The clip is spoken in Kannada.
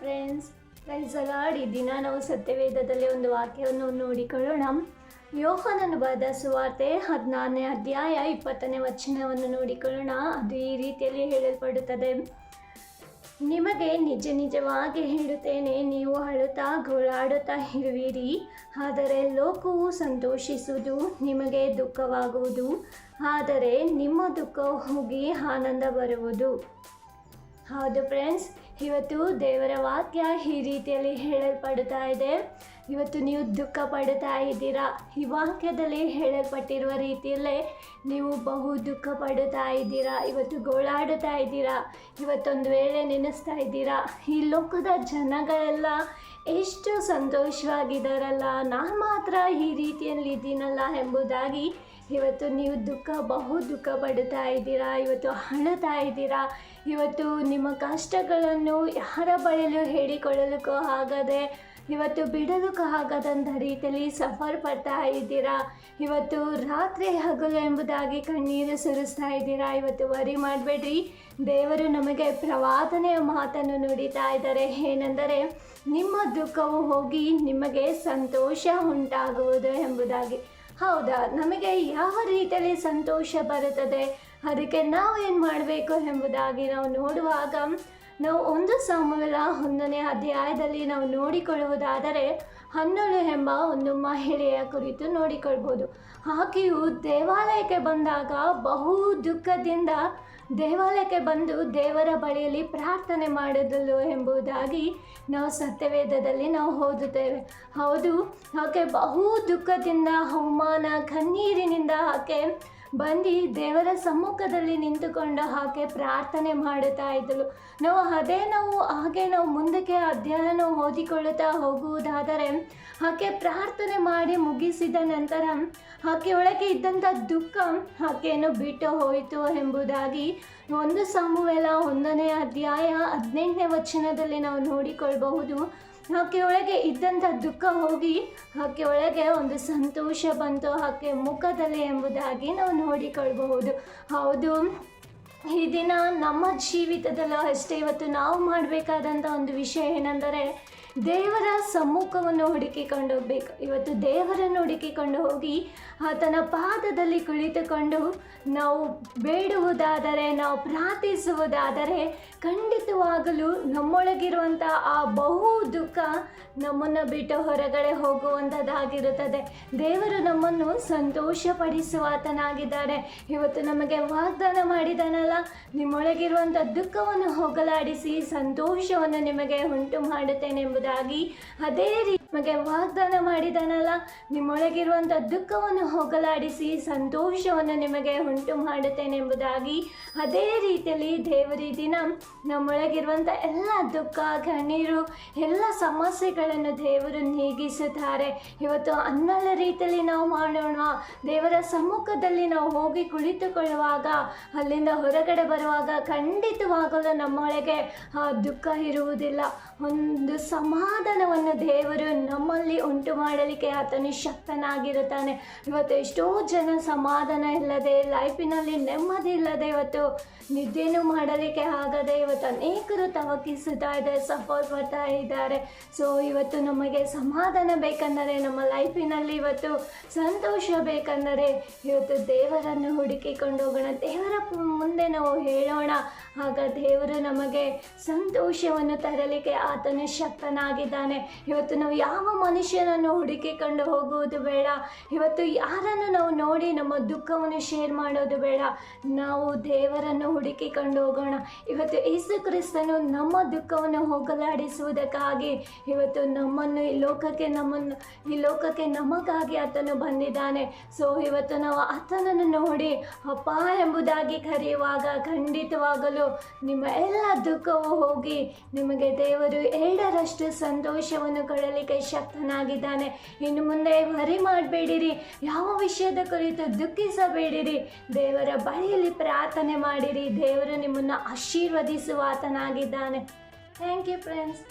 Friends, price lord. ಈ ದಿನ ನಾವು ಸತ್ಯವೇದದಲ್ಲಿ ಒಂದು ವಾಕ್ಯವನ್ನು ನೋಡಿಕೊಳ್ಳೋಣ. ಯೋಹಾನನು ಬರೆದ ಸುವಾರ್ತೆ 16ನೇ ಅಧ್ಯಾಯ 20ನೇ ವಚನವನ್ನು ನೋಡಿಕೊಳ್ಳೋಣ. ಅದು ಈ ರೀತಿಯಲ್ಲಿ ಹೇಳಲ್ಪಡುತ್ತದೆ: ನಿಮಗೆ ನಿಜ ನಿಜವಾಗಿ ಹೇಳುತ್ತೇನೆ, ನೀವು ಅಳುತ್ತಾ ಗೋಳಾಡುತ್ತಾ ಇರುವಿರಿ, ಆದರೆ ಲೋಕವು ಸಂತೋಷಿಸುವುದು, ನಿಮಗೆ ದುಃಖವಾಗುವುದು, ಆದರೆ ನಿಮ್ಮ ದುಃಖ ಹೋಗಿ ಆನಂದ ಬರುವುದು. ಹೌದು ಫ್ರೆಂಡ್ಸ್, ಇವತ್ತು ದೇವರ ವಾಕ್ಯ ಈ ರೀತಿಯಲ್ಲಿ ಹೇಳಲ್ಪಡುತ್ತಾ ಇದೆ. ಇವತ್ತು ನೀವು ದುಃಖ ಪಡುತ್ತಾ ಇದ್ದೀರಾ. ಈ ವಾಕ್ಯದಲ್ಲಿ ಹೇಳಲ್ಪಟ್ಟಿರುವ ರೀತಿಯಲ್ಲೇ ನೀವು ಬಹು ದುಃಖ ಪಡುತ್ತಾ ಇದ್ದೀರಾ. ಇವತ್ತು ಗೋಳಾಡುತ್ತಾ ಇದ್ದೀರಾ. ಇವತ್ತೊಂದು ವೇಳೆ ನೆನೆಸ್ತಾ ಇದ್ದೀರಾ, ಈ ಲೋಕದ ಜನಗಳೆಲ್ಲ ಎಷ್ಟು ಸಂತೋಷವಾಗಿದ್ದಾರಲ್ಲ, ನಾನು ಮಾತ್ರ ಈ ರೀತಿಯಲ್ಲಿ ಇದ್ದೀನಲ್ಲ ಎಂಬುದಾಗಿ ಇವತ್ತು ನೀವು ಬಹು ದುಃಖ ಪಡುತ್ತಾ ಇದ್ದೀರಾ. ಇವತ್ತು ಅಳುತ್ತಾ ಇದ್ದೀರಾ. ಇವತ್ತು ನಿಮ್ಮ ಕಷ್ಟಗಳನ್ನು ಯಾರ ಬಳಿಯಲು ಹೇಳಿಕೊಳ್ಳಲಿಕ್ಕೂ ಆಗದೆ, ಇವತ್ತು ಬಿಡಲಿಕ್ಕೂ ಆಗದಂಥ ರೀತಿಯಲ್ಲಿ ಸಫರ್ ಪಡ್ತಾ ಇದ್ದೀರಾ. ಇವತ್ತು ರಾತ್ರಿ ಹಗಲು ಎಂಬುದಾಗಿ ಕಣ್ಣೀರು ಸುರಿಸ್ತಾ ಇದ್ದೀರಾ. ಇವತ್ತು ವರಿ ಮಾಡಬೇಡ್ರಿ. ದೇವರು ನಮಗೆ ಪ್ರವಾದನೆಯ ಮಾತನ್ನು ನುಡಿತಾ ಇದ್ದಾರೆ. ಏನೆಂದರೆ, ನಿಮ್ಮ ದುಃಖವು ಹೋಗಿ ನಿಮಗೆ ಸಂತೋಷ ಉಂಟಾಗುವುದು ಎಂಬುದಾಗಿ. ಹೌದಾ, ನಮಗೆ ಯಾವ ರೀತಿಯಲ್ಲಿ ಸಂತೋಷ ಬರುತ್ತದೆ, ಅದಕ್ಕೆ ನಾವು ಏನು ಮಾಡಬೇಕು ಎಂಬುದಾಗಿ ನಾವು ನೋಡುವಾಗ ನಾವು 1 ಸಮುವೇಲ 1ನೇ ಅಧ್ಯಾಯದಲ್ಲಿ ನಾವು ನೋಡಿಕೊಳ್ಳುವುದಾದರೆ, ಹನ್ನಳು ಎಂಬ ಒಂದು ಮಹಿಳೆಯ ಕುರಿತು ನೋಡಿಕೊಳ್ಬೋದು. ಆಕೆಯು ದೇವಾಲಯಕ್ಕೆ ಬಂದಾಗ ಬಹು ದುಃಖದಿಂದ ದೇವಾಲಯಕ್ಕೆ ಬಂದು ದೇವರ ಬಳಿಯಲ್ಲಿ ಪ್ರಾರ್ಥನೆ ಮಾಡಿದಳು ಎಂಬುದಾಗಿ ನಾವು ಸತ್ಯವೇದದಲ್ಲಿ ನಾವು ಓದುತ್ತೇವೆ. ಹೌದು, ಆಕೆ ಬಹು ದುಃಖದಿಂದ, ಅವಮಾನ, ಕಣ್ಣೀರಿನಿಂದ ಆಕೆ ಬಂದು ದೇವರ ಸಮ್ಮುಖದಲ್ಲಿ ನಿಂತುಕೊಂಡು ಆಕೆ ಪ್ರಾರ್ಥನೆ ಮಾಡುತ್ತಾ ಇದ್ದಳು. ಹಾಗೆ ನಾವು ಮುಂದಕ್ಕೆ ಅಧ್ಯಯನ ಓದಿಕೊಳ್ಳುತ್ತಾ ಹೋಗುವುದಾದರೆ, ಆಕೆ ಪ್ರಾರ್ಥನೆ ಮಾಡಿ ಮುಗಿಸಿದ ನಂತರ ಆಕೆ ಒಳಗೆ ಇದ್ದಂಥ ದುಃಖ ಆಕೆಯನ್ನು ಬಿಟ್ಟು ಹೋಯಿತು ಎಂಬುದಾಗಿ 1 ಸಮುವೇಲ 1ನೇ ಅಧ್ಯಾಯ 18ನೇ ವಚನದಲ್ಲಿ ನಾವು ನೋಡಿಕೊಳ್ಳಬಹುದು. ಆಕೆ ಒಳಗೆ ಇದ್ದಂಥ ದುಃಖ ಹೋಗಿ ಆಕೆ ಒಳಗೆ ಒಂದು ಸಂತೋಷ ಬಂತು ಆಕೆ ಮುಖದಲ್ಲಿ ಎಂಬುದಾಗಿ ನಾವು ನೋಡಿಕೊಳ್ಳಬಹುದು. ಹೌದು, ಈ ದಿನ ನಮ್ಮ ಜೀವಿತದಲ್ಲೂ ಅಷ್ಟೇ ಇವತ್ತು ನಾವು ಮಾಡಬೇಕಾದಂಥ ಒಂದು ವಿಷಯ ಏನೆಂದರೆ, ದೇವರ ಸಮ್ಮುಖವನ್ನು ಹುಡುಕಿಕೊಂಡು ಹೋಗಬೇಕು. ಇವತ್ತು ದೇವರನ್ನು ಹುಡುಕಿಕೊಂಡು ಹೋಗಿ ಆತನ ಪಾದದಲ್ಲಿ ಕುಳಿತುಕೊಂಡು ನಾವು ಬೇಡುವುದಾದರೆ, ನಾವು ಪ್ರಾರ್ಥಿಸುವುದಾದರೆ, ಖಂಡಿತವಾಗಲೂ ನಮ್ಮೊಳಗಿರುವಂಥ ಆ ಬಹು ದುಃಖ ನಮ್ಮನ್ನು ಬಿಟ್ಟು ಹೊರಗಡೆ ಹೋಗುವಂಥದ್ದಾಗಿರುತ್ತದೆ. ದೇವರು ನಮ್ಮನ್ನು ಸಂತೋಷಪಡಿಸುವಾತನಾಗಿದ್ದಾರೆ. ಇವತ್ತು ನಮಗೆ ವಾಗ್ದಾನ ಮಾಡಿದಾನಲ್ಲ, ನಿಮ್ಮೊಳಗಿರುವಂಥ ದುಃಖವನ್ನು ಹೋಗಲಾಡಿಸಿ ಸಂತೋಷವನ್ನು ನಿಮಗೆ ಉಂಟು ಮಾಡುತ್ತೇನೆ ಎಂಬುದಾಗಿ. ಅದೇ ರೀತಿ ನಮಗೆ ವಾಗ್ದಾನ ಮಾಡಿದಾನಲ್ಲ, ನಿಮ್ಮೊಳಗಿರುವಂಥ ದುಃಖವನ್ನು ಹೋಗಲಾಡಿಸಿ ಸಂತೋಷವನ್ನು ನಿಮಗೆ ಉಂಟು ಮಾಡುತ್ತೇನೆ ಎಂಬುದಾಗಿ. ಅದೇ ರೀತಿಯಲ್ಲಿ ದೇವರ ದಿನ ನಮ್ಮೊಳಗಿರುವಂಥ ಎಲ್ಲ ದುಃಖ, ಕಣ್ಣೀರು, ಎಲ್ಲ ಸಮಸ್ಯೆಗಳನ್ನು ದೇವರು ನೀಗಿಸುತ್ತಾರೆ. ಇವತ್ತು ಅನ್ನದ ರೀತಿಯಲ್ಲಿ ನಾವು ಮಾಡೋಣ. ದೇವರ ಸಮ್ಮುಖದಲ್ಲಿ ನಾವು ಹೋಗಿ ಕುಳಿತುಕೊಳ್ಳುವಾಗ, ಅಲ್ಲಿಂದ ಹೊರಗಡೆ ಬರುವಾಗ ಖಂಡಿತವಾಗಲು ನಮ್ಮೊಳಗೆ ಆ ದುಃಖ ಇರುವುದಿಲ್ಲ. ಒಂದು ಸಮಾಧಾನವನ್ನು ದೇವರು ನಮ್ಮಲ್ಲಿ ಉಂಟು ಮಾಡಲಿಕ್ಕೆ ಆತನು ಶಕ್ತನಾಗಿರುತ್ತಾನೆ. ಇವತ್ತು ಎಷ್ಟೋ ಜನ ಸಮಾಧಾನ ಇಲ್ಲದೆ, ಲೈಫಿನಲ್ಲಿ ನೆಮ್ಮದಿ ಇಲ್ಲದೆ, ಇವತ್ತು ನಿದ್ದೆನೂ ಮಾಡಲಿಕ್ಕೆ ಆಗದೆ ಇವತ್ತು ಅನೇಕರು ತವಕಿಸುತ್ತಾ ಇದ್ದಾರೆ, ಸಫರ್ ಪಡ್ತಾ ಇದ್ದಾರೆ. ಸೊ ಇವತ್ತು ನಮಗೆ ಸಮಾಧಾನ ಬೇಕೆಂದರೆ, ನಮ್ಮ ಲೈಫಿನಲ್ಲಿ ಇವತ್ತು ಸಂತೋಷ ಬೇಕೆಂದರೆ, ಇವತ್ತು ದೇವರನ್ನು ಹುಡುಕಿಕೊಂಡು ಹೋಗೋಣ. ದೇವರ ಮುಂದೆ ನಾವು ಹೇಳೋಣ. ಆಗ ದೇವರು ನಮಗೆ ಸಂತೋಷವನ್ನು ತರಲಿಕ್ಕೆ ಆತನು ಶಕ್ತನಾಗಿದ್ದಾನೆ. ಇವತ್ತು ನಾವು ಯಾವ ಮನುಷ್ಯನನ್ನು ಹುಡುಕಿಕೊಂಡು ಹೋಗುವುದು ಬೇಡ. ಇವತ್ತು ಯಾರನ್ನು ನಾವು ನೋಡಿ ನಮ್ಮ ದುಃಖವನ್ನು ಶೇರ್ ಮಾಡೋದು ಬೇಡ. ನಾವು ದೇವರನ್ನು ಹುಡುಕಿಕೊಂಡು ಹೋಗೋಣ. ಇವತ್ತು ಯೇಸು ಕ್ರಿಸ್ತನು ನಮ್ಮ ದುಃಖವನ್ನು ಹೋಗಲಾಡಿಸುವುದಕ್ಕಾಗಿ ಇವತ್ತು ಈ ಲೋಕಕ್ಕೆ ನಮಗಾಗಿ ಆತನು ಬಂದಿದ್ದಾನೆ. ಸೊ ಇವತ್ತು ನಾವು ಆತನನ್ನು ನೋಡಿ ಅಪ್ಪ ಎಂಬುದಾಗಿ ಕರೆಯುವಾಗ ಖಂಡಿತವಾಗಲು ನಿಮ್ಮ ಎಲ್ಲ ದುಃಖವು ಹೋಗಿ ನಿಮಗೆ ದೇವರು 2ರಷ್ಟು ಸಂತೋಷವನ್ನು ಕೊಡಲಿಕ್ಕೆ ಶಕ್ತನಾಗಿದ್ದಾನೆ. ಇನ್ನು ಮುಂದೆ ವರಿ ಮಾಡಬೇಡಿರಿ, ಯಾವ ವಿಷಯದ ಕುರಿತು ದುಃಖಿಸಬೇಡಿರಿ. ದೇವರ ಬಳಿಯಲ್ಲಿ ಪ್ರಾರ್ಥನೆ ಮಾಡಿರಿ. ದೇವರು ನಿಮ್ಮನ್ನು ಆಶೀರ್ವದಿಸುವ ಆತನಾಗಿದ್ದಾನೆ. Thank you friends.